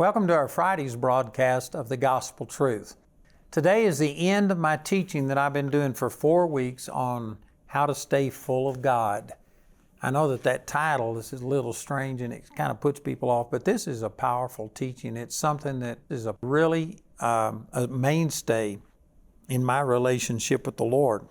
Welcome to our Friday's broadcast of the Gospel Truth. Today is the end of my teaching that I've been doing for 4 weeks on how to stay full of God. I know that title, this is a little strange and it kind of puts people off, but this is a powerful teaching. It's something that is a really a mainstay in my relationship with the Lord.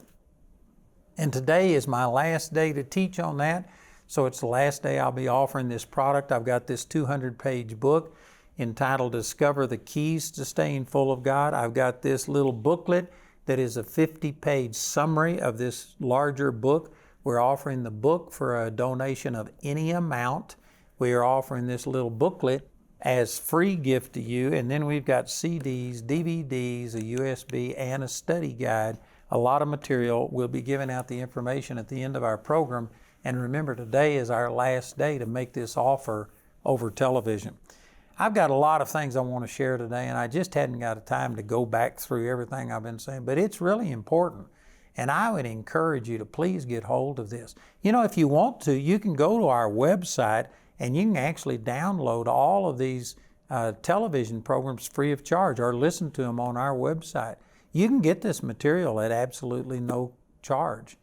And today is my last day to teach on that. So it's the last day I'll be offering this product. I've got this 200-page book entitled Discover the Keys to Staying Full of God. I've got this little booklet that is a 50-page summary of this larger book. We're offering the book for a donation of any amount. We are offering this little booklet as free gift to you. And then we've got CDs, DVDs, a USB, and a study guide. A lot of material. We'll be giving out the information at the end of our program. And remember, today is our last day to make this offer over television. I've got a lot of things I want to share today, and I just hadn't got a time to go back through everything I've been saying, but it's really important. And I would encourage you to please get hold of this. You know, if you want to, you can go to our website and you can actually download all of these television programs free of charge or listen to them on our website. You can get this material at absolutely no charge.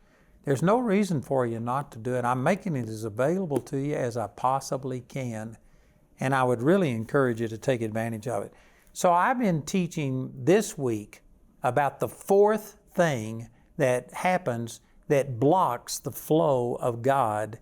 There's no reason for you not to do it. I'm making it as available to you as I possibly can. And I would really encourage you to take advantage of it. So I've been teaching this week about the fourth thing that happens that blocks the flow of God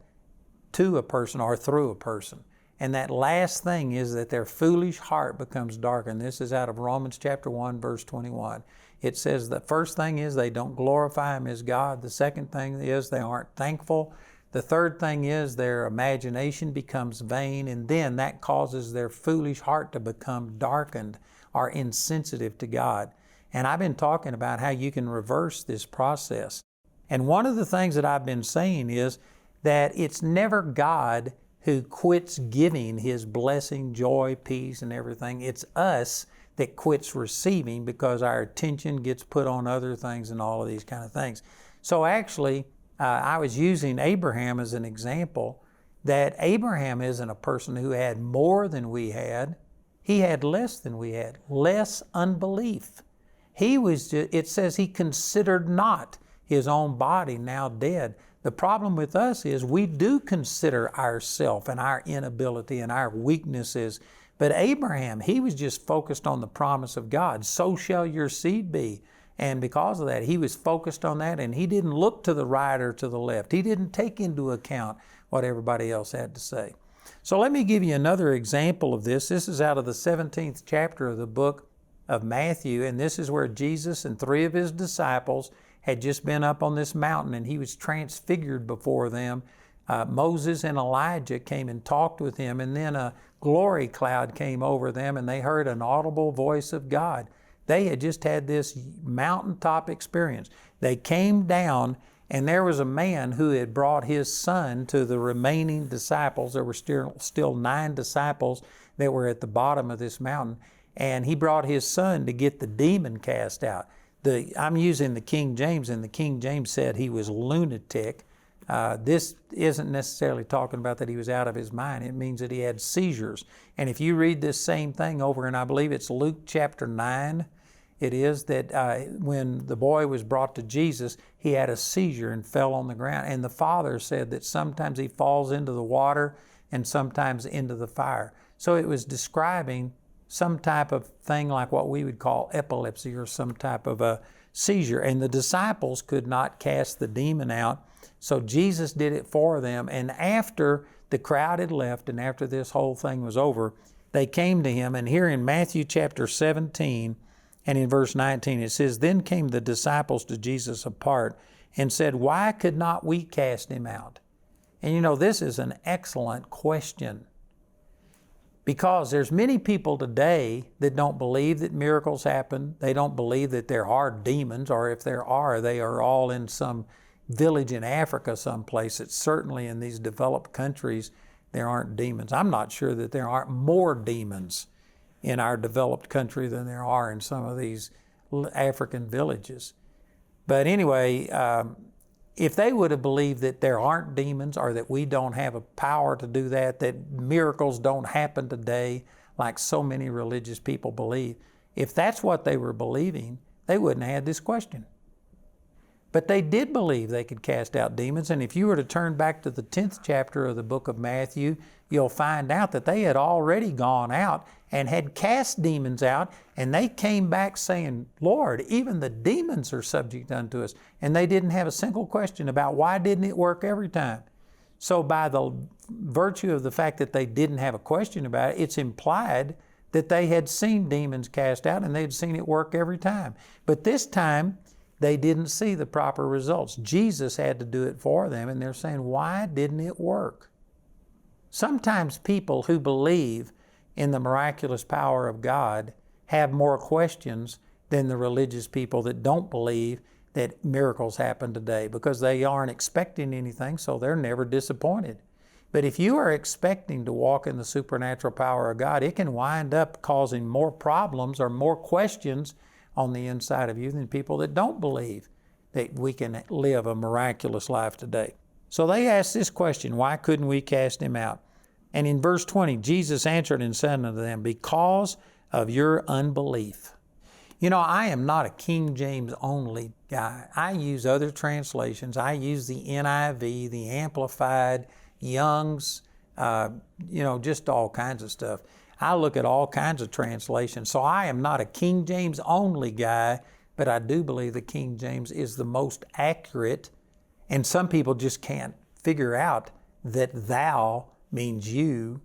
to a person or through a person. And that last thing is that their foolish heart becomes darkened. This is out of Romans chapter 1, verse 21. It says the first thing is they don't glorify Him as God. The second thing is they aren't thankful. The third thing is their imagination becomes vain, and then that causes their foolish heart to become darkened or insensitive to God. And I've been talking about how you can reverse this process. And one of the things that I've been saying is that it's never God who quits giving His blessing, joy, peace, and everything. It's us that quits receiving because our attention gets put on other things and all of these kind of things. So actually, I was using Abraham as an example, that Abraham isn't a person who had more than we had. He had less than we had, less unbelief. It says he considered not his own body now dead. The problem with us is we do consider ourselves and our inability and our weaknesses. But Abraham, he was just focused on the promise of God. So shall your seed be. And because of that, he was focused on that, and he didn't look to the right or to the left. He didn't take into account what everybody else had to say. So let me give you another example of this. This is out of the 17th chapter of the book of Matthew, and this is where Jesus and 3 of His disciples had just been up on this mountain, and He was transfigured before them. Moses and Elijah came and talked with Him, and then a glory cloud came over them, and they heard an audible voice of God. They had just had this mountaintop experience. They came down, and there was a man who had brought his son to the remaining disciples. There were still 9 disciples that were at the bottom of this mountain, and he brought his son to get the demon cast out. I'm using the King James, and the King James said he was lunatic. This isn't necessarily talking about that he was out of his mind. It means that he had seizures. And if you read this same thing over, and I believe it's Luke chapter 9, it is that when the boy was brought to Jesus, he had a seizure and fell on the ground. And the father said that sometimes he falls into the water and sometimes into the fire. So it was describing some type of thing like what we would call epilepsy or some type of a seizure. And the disciples could not cast the demon out. So Jesus did it for them. And after the crowd had left and after this whole thing was over, they came to Him. And here in Matthew chapter 17 and in verse 19, it says, Then came the disciples to Jesus apart and said, Why could not we cast him out? And you know, this is an excellent question, because there's many people today that don't believe that miracles happen. They don't believe that there are demons, or if there are, they are all in some village in Africa someplace. It's certainly in these developed countries there aren't demons. I'm not sure that there aren't more demons in our developed country than there are in some of these African villages. But anyway, if they would have believed that there aren't demons or that we don't have a power to do that miracles don't happen today, like so many religious people believe. If that's what they were believing, they wouldn't have had this question. But they did believe they could cast out demons, and if you were to turn back to the 10th chapter of the book of Matthew, you'll find out that they had already gone out and had cast demons out, and they came back saying, Lord, even the demons are subject unto us. And they didn't have a single question about why didn't it work every time. So by the virtue of the fact that they didn't have a question about it, it's implied that they had seen demons cast out and they'd seen it work every time. But this time, they didn't see the proper results. Jesus had to do it for them, and they're saying, why didn't it work? Sometimes people who believe in the miraculous power of God have more questions than the religious people that don't believe that miracles happen today, because they aren't expecting anything, so they're never disappointed. But if you are expecting to walk in the supernatural power of God, it can wind up causing more problems or more questions on the inside of you than people that don't believe that we can live a miraculous life today. So they asked this question, why couldn't we cast him out? And in verse 20, Jesus answered and said unto them, because of your unbelief. You know, I am not a King James only guy. I use other translations. I use the NIV, the Amplified, Young's, just all kinds of stuff. I look at all kinds of translations. So I am not a King James only guy, but I do believe the King James is the most accurate. And some people just can't figure out that thou means you.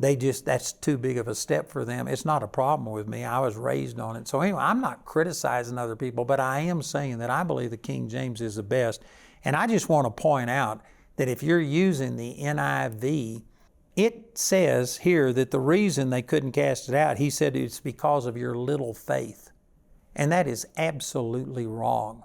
That's too big of a step for them. It's not a problem with me. I was raised on it. So anyway, I'm not criticizing other people, but I am saying that I believe the King James is the best. And I just want to point out that if you're using the NIV, it says here that the reason they couldn't cast it out, he said it's because of your little faith. And that is absolutely wrong.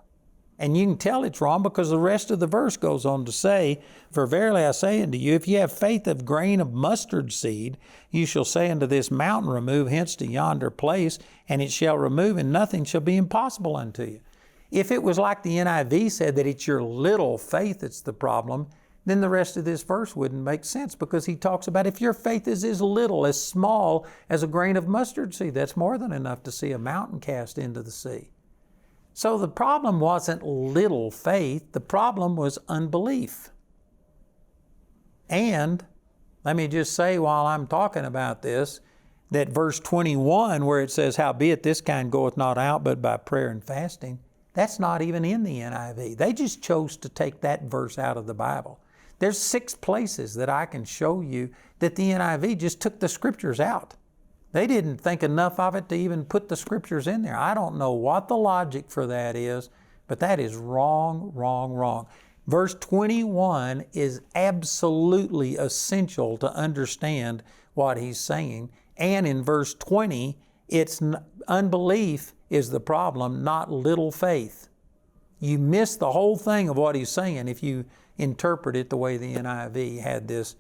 And you can tell it's wrong because the rest of the verse goes on to say, for verily I say unto you, if ye have faith of grain of mustard seed, you shall say unto this mountain, remove hence to yonder place, and it shall remove, and nothing shall be impossible unto you. If it was like the NIV said that it's your little faith that's the problem, then the rest of this verse wouldn't make sense, because he talks about if your faith is as little, as small as a grain of mustard seed, that's more than enough to see a mountain cast into the sea. So the problem wasn't little faith, the problem was unbelief. And let me just say while I'm talking about this, that verse 21 where it says, howbeit this kind goeth not out but by prayer and fasting, that's not even in the NIV. They just chose to take that verse out of the Bible. There's 6 places that I can show you that the NIV just took the scriptures out. They didn't think enough of it to even put the scriptures in there. I don't know what the logic for that is, but that is wrong, wrong, wrong. Verse 21 is absolutely essential to understand what he's saying. And in verse 20, it's unbelief is the problem, not little faith. You miss the whole thing of what he's saying if you interpret it the way the NIV had this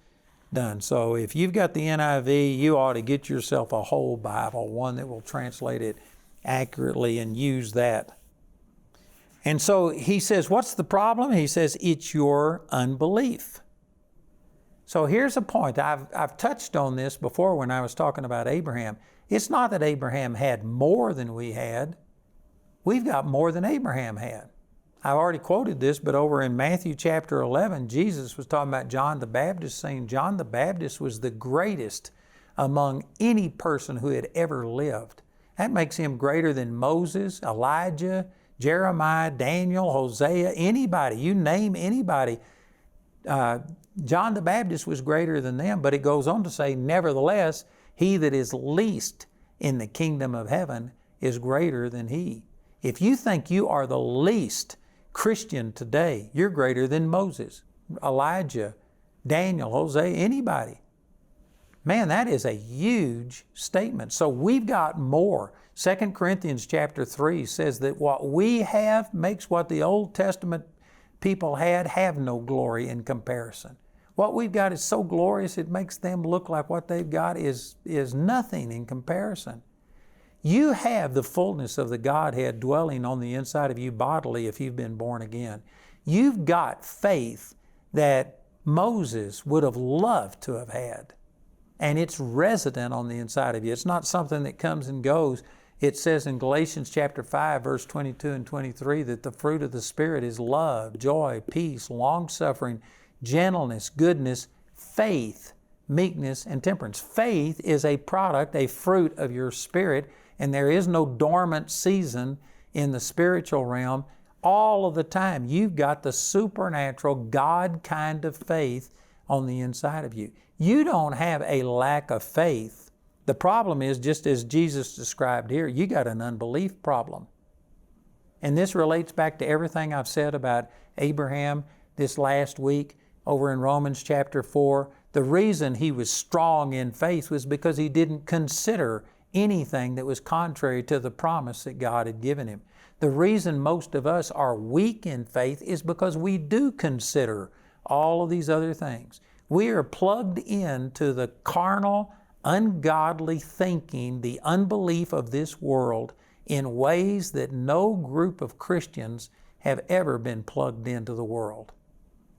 done. So if you've got the NIV, you ought to get yourself a whole Bible, one that will translate it accurately, and use that. And so he says, what's the problem? He says, it's your unbelief. So here's a point. I've touched on this before when I was talking about Abraham. It's not that Abraham had more than we had. We've got more than Abraham had. I've already quoted this, but over in Matthew chapter 11, Jesus was talking about John the Baptist, saying John the Baptist was the greatest among any person who had ever lived. That makes him greater than Moses, Elijah, Jeremiah, Daniel, Hosea, anybody. You name anybody. John the Baptist was greater than them, but it goes on to say, nevertheless, he that is least in the kingdom of heaven is greater than he. If you think you are the least Christian today, you're greater than Moses, Elijah, Daniel, Hosea, anybody. Man, that is a huge statement. So we've got more. 2 Corinthians chapter 3 says that what we have makes what the Old Testament people had have no glory in comparison. What we've got is so glorious it makes them look like what they've got is nothing in comparison. You have the fullness of the Godhead dwelling on the inside of you bodily if you've been born again. You've got faith that Moses would have loved to have had. and it's resident on the inside of you. It's not something that comes and goes. It says in Galatians chapter 5, verse 22 and 23, that the fruit of the Spirit is love, joy, peace, long-suffering, gentleness, goodness, faith, meekness, and temperance. Faith is a product, a fruit of your spirit, and there is no dormant season in the spiritual realm. All of the time, you've got the supernatural God kind of faith on the inside of you. You don't have a lack of faith. The problem is, just as Jesus described here, you got an unbelief problem. And this relates back to everything I've said about Abraham this last week over in Romans chapter 4. The reason he was strong in faith was because he didn't consider anything that was contrary to the promise that God had given him. The reason most of us are weak in faith is because we do consider all of these other things. We are plugged into the carnal, ungodly thinking, the unbelief of this world in ways that no group of Christians have ever been plugged into the world.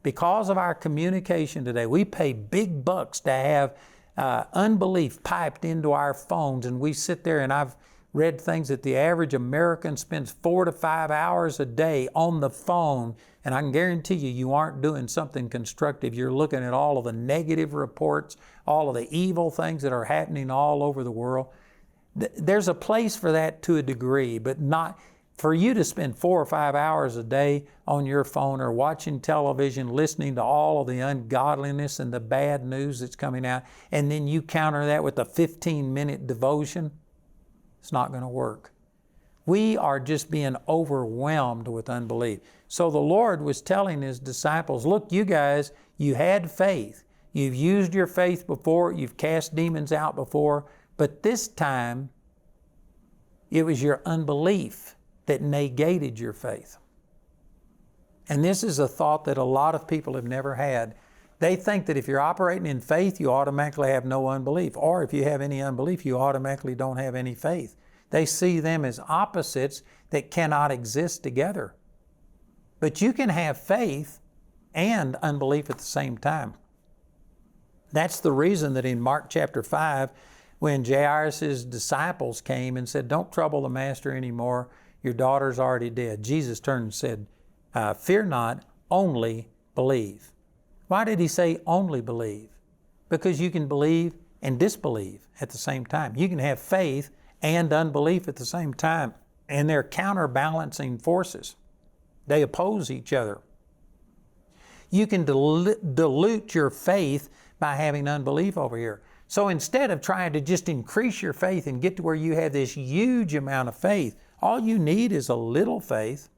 Because of our communication today, we pay big bucks to have unbelief piped into our phones, and we sit there, and I've read things that the average American spends 4 to 5 hours a day on the phone, and I can guarantee you, you aren't doing something constructive. You're looking at all of the negative reports, all of the evil things that are happening all over the world. There's a place for that to a degree, but not for you to spend 4 or 5 hours a day on your phone or watching television, listening to all of the ungodliness and the bad news that's coming out, and then you counter that with a 15-minute devotion. It's not going to work. We are just being overwhelmed with unbelief. So the Lord was telling His disciples, look, you guys, you had faith. You've used your faith before. You've cast demons out before. But this time, it was your unbelief that negated your faith. And this is a thought that a lot of people have never had. They think that if you're operating in faith, you automatically have no unbelief. Or if you have any unbelief, you automatically don't have any faith. They see them as opposites that cannot exist together. But you can have faith and unbelief at the same time. That's the reason that in Mark chapter 5, when Jairus' disciples came and said, don't trouble the master anymore, your daughter's already dead. Jesus turned and said, fear not, only believe. Why did He say only believe? Because you can believe and disbelieve at the same time. You can have faith and unbelief at the same time. And they're counterbalancing forces. They oppose each other. You can dilute your faith by having unbelief over here. So instead of trying to just increase your faith and get to where you have this huge amount of faith, all you need is a little faith.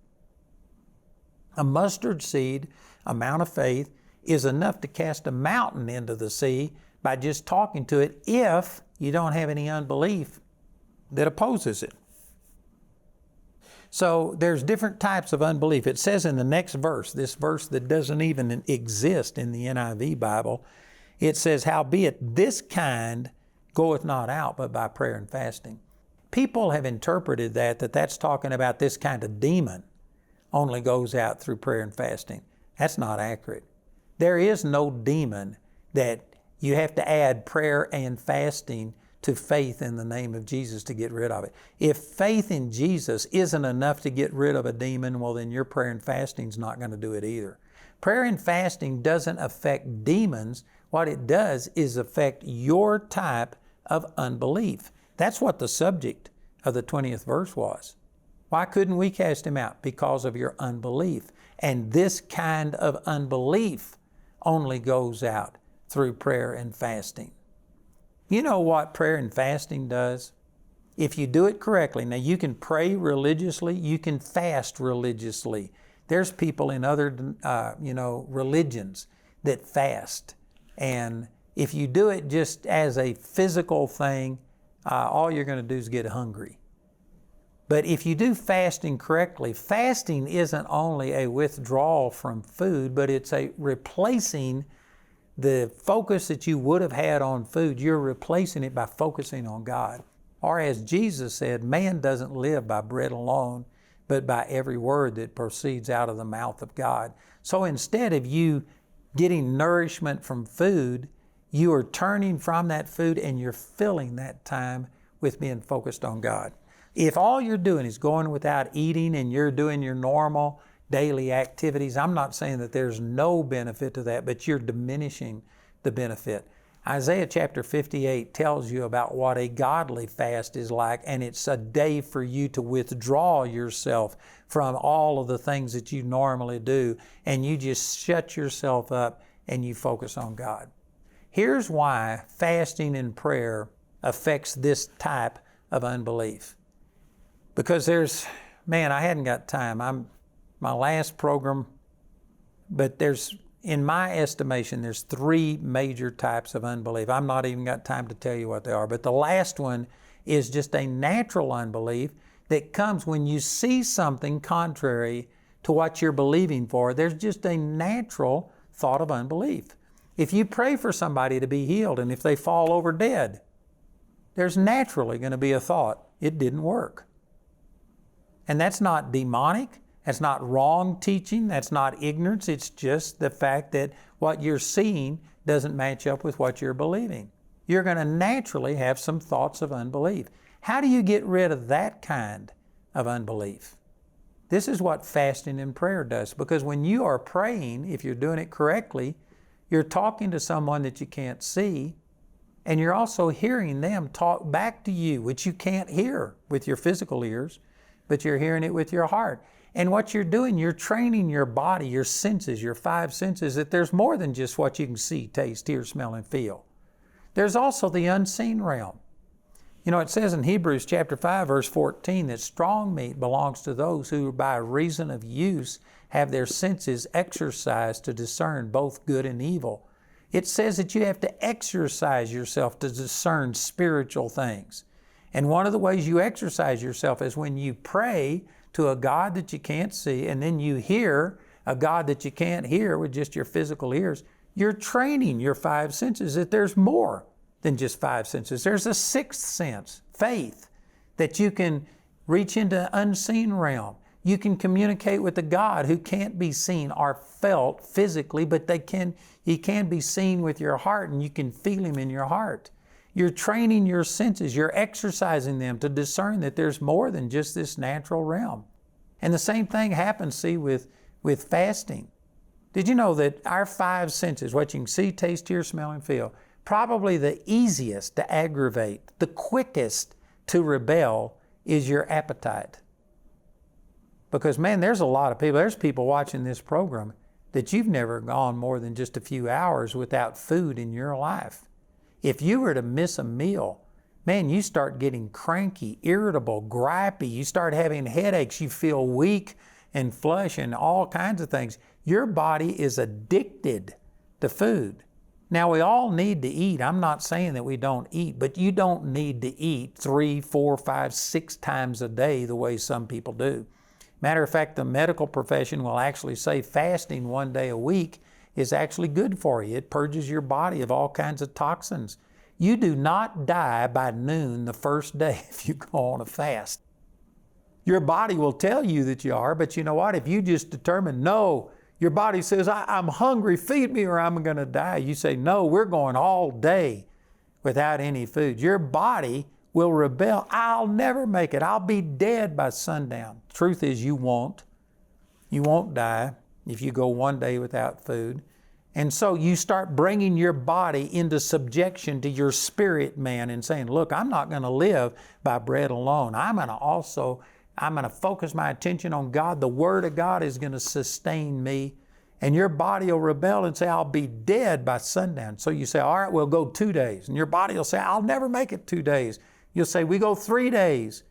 A mustard seed amount of faith is enough to cast a mountain into the sea by just talking to it if you don't have any unbelief that opposes it. So there's different types of unbelief. It says in the next verse, this verse that doesn't even exist in the NIV Bible, it says, howbeit this kind goeth not out but by prayer and fasting. People have interpreted that's talking about this kind of demon only goes out through prayer and fasting. That's not accurate. There is no demon that you have to add prayer and fasting to faith in the name of Jesus to get rid of it. If faith in Jesus isn't enough to get rid of a demon, well, then your prayer and fasting is not going to do it either. Prayer and fasting doesn't affect demons. What it does is affect your type of unbelief. That's what the subject of the 20th verse was. Why couldn't we cast him out? Because of your unbelief. And this kind of unbelief only goes out through prayer and fasting. You know what prayer and fasting does? If you do it correctly, now you can pray religiously, you can fast religiously. There's people in other religions that fast. And if you do it just as a physical thing, all you're going to do is get hungry. But if you do fasting correctly, fasting isn't only a withdrawal from food, but it's a replacing the focus that you would have had on food. You're replacing it by focusing on God. Or as Jesus said, man doesn't live by bread alone, but by every word that proceeds out of the mouth of God. So instead of you getting nourishment from food, You are turning from that food and you're filling that time with being focused on God. If all you're doing is going without eating and you're doing your normal daily activities, I'm not saying that there's no benefit to that, but you're diminishing the benefit. Isaiah chapter 58 tells you about what a godly fast is like, and it's a day for you to withdraw yourself from all of the things that you normally do, and you just shut yourself up and you focus on God. Here's why fasting and prayer affects this type of unbelief. Because I hadn't got time. My last program, but in my estimation, there's 3 major types of unbelief. I'm not even got time to tell you what they are, but the last one is just a natural unbelief that comes when you see something contrary to what you're believing for. There's just a natural thought of unbelief. If you pray for somebody to be healed and if they fall over dead, there's naturally going to be a thought, it didn't work. And that's not demonic. That's not wrong teaching. That's not ignorance. It's just the fact that what you're seeing doesn't match up with what you're believing. You're going to naturally have some thoughts of unbelief. How do you get rid of that kind of unbelief? This is what fasting and prayer does. Because when you are praying, if you're doing it correctly, you're talking to someone that you can't see, and you're also hearing them talk back to you, which you can't hear with your physical ears, but you're hearing it with your heart. And what you're doing, you're training your body, your senses, your 5 senses, that there's more than just what you can see, taste, hear, smell, and feel. There's also the unseen realm. You know, it says in Hebrews chapter 5, verse 14, that strong meat belongs to those who by reason of use have their senses exercised to discern both good and evil. It says that you have to exercise yourself to discern spiritual things. And one of the ways you exercise yourself is when you pray to a God that you can't see, and then you hear a God that you can't hear with just your physical ears. You're training your 5 senses that there's more than just 5 senses. There's a 6th sense, faith, that you can reach into the unseen realm. You can communicate with a God who can't be seen or felt physically, but He can be seen with your heart, and you can feel Him in your heart. You're training your senses. You're exercising them to discern that there's more than just this natural realm. And the same thing happens, see, with fasting. Did you know that our 5 senses, what you can see, taste, hear, smell, and feel, probably the easiest to aggravate, the quickest to rebel is your appetite. Because, man, there's a lot of people, there's people watching this program that you've never gone more than just a few hours without food in your life. If you were to miss a meal, man, you start getting cranky, irritable, gripey. You start having headaches. You feel weak and flush and all kinds of things. Your body is addicted to food. Now, we all need to eat. I'm not saying that we don't eat, but you don't need to eat 3, 4, 5, 6 times a day the way some people do. Matter of fact, the medical profession will actually say fasting 1 day a week is actually good for you. It purges your body of all kinds of toxins. You do not die by noon the first day if you go on a fast. Your body will tell you that you are, but you know what? If you just determine, no, your body says, I'm hungry, feed me or I'm going to die. You say, no, we're going all day without any food. Your body will rebel. I'll never make it. I'll be dead by sundown. Truth is, you won't. You won't die if you go 1 day without food. And so you start bringing your body into subjection to your spirit man and saying, look, I'm not going to live by bread alone. I'm going to focus my attention on God. The Word of God is going to sustain me. And your body will rebel and say, I'll be dead by sundown. So you say, all right, we'll go 2 days. And your body will say, I'll never make it 2 days. You'll say, we go 3 days.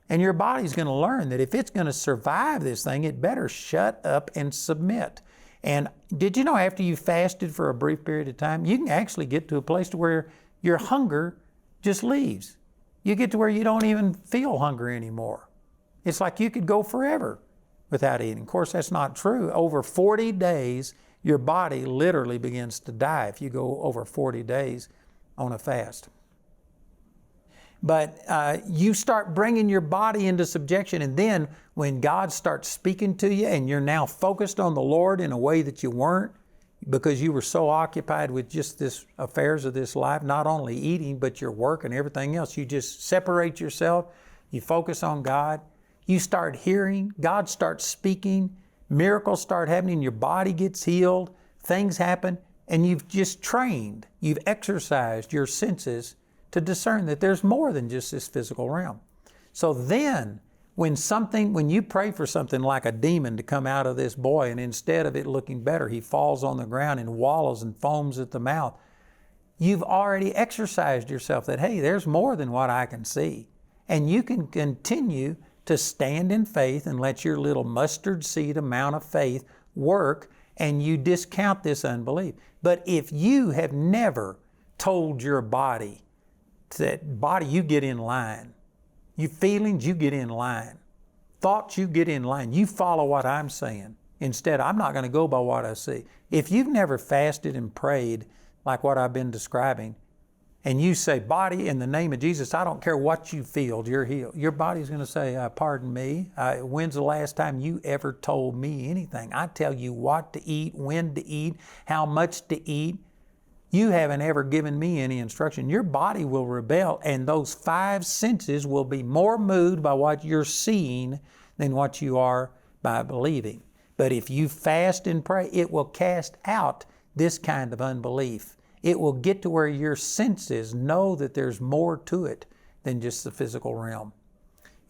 And your body's going to learn that if it's going to survive this thing, it better shut up and submit. And did you know after you fasted for a brief period of time, you can actually get to a place to where your hunger just leaves. You get to where you don't even feel hunger anymore. It's like you could go forever without eating. Of course, that's not true. Over 40 days, your body literally begins to die if you go over 40 days on a fast. But you start bringing your body into subjection, and then when God starts speaking to you and you're now focused on the Lord in a way that you weren't, because you were so occupied with just this affairs of this life, not only eating, but your work and everything else. You just separate yourself, you focus on God, you start hearing, God starts speaking, miracles start happening, your body gets healed, things happen, and you've just trained, you've exercised your senses to discern that there's more than just this physical realm. So then, when you pray for something like a demon to come out of this boy, and instead of it looking better, he falls on the ground and wallows and foams at the mouth, you've already exercised yourself that, hey, there's more than what I can see. And you can continue to stand in faith and let your little mustard seed amount of faith work, and you discount this unbelief. But if you have never told your body, that body, you get in line. Your feelings, you get in line. Thoughts, you get in line. You follow what I'm saying. Instead, I'm not going to go by what I see. If you've never fasted and prayed like what I've been describing, and you say, body, in the name of Jesus, I don't care what you feel, you're healed. Your body's going to say, pardon me, when's the last time you ever told me anything? I tell you what to eat, when to eat, how much to eat. You haven't ever given me any instruction. Your body will rebel, and those 5 senses will be more moved by what you're seeing than what you are by believing. But if you fast and pray, it will cast out this kind of unbelief. It will get to where your senses know that there's more to it than just the physical realm.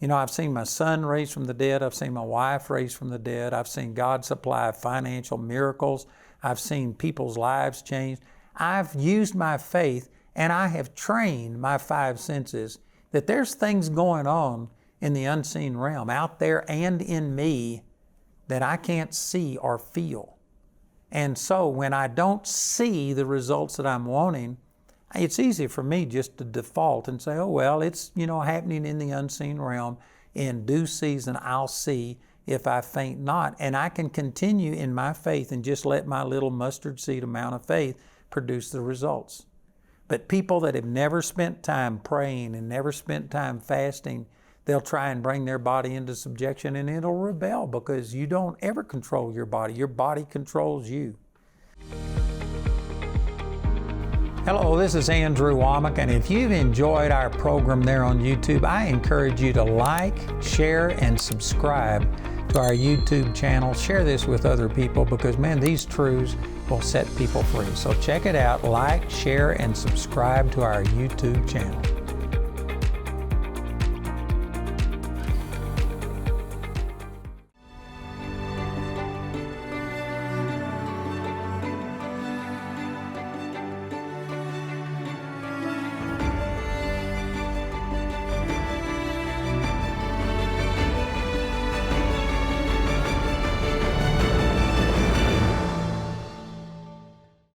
You know, I've seen my son raised from the dead. I've seen my wife raised from the dead. I've seen God supply financial miracles. I've seen people's lives changed. I've used my faith, and I have trained my 5 senses that there's things going on in the unseen realm, out there and in me, that I can't see or feel. And so when I don't see the results that I'm wanting, it's easy for me just to default and say, oh, well, it's, happening in the unseen realm. In due season, I'll see if I faint not. And I can continue in my faith and just let my little mustard seed amount of faith produce the results. But people that have never spent time praying and never spent time fasting, they'll try and bring their body into subjection, and it'll rebel because you don't ever control your body. Your body controls you. Hello, this is Andrew Wommack, and if you've enjoyed our program there on YouTube, I encourage you to like, share, and subscribe to our YouTube channel. Share this with other people because, man, these truths will set people free. So check it out, like, share, and subscribe to our YouTube channel.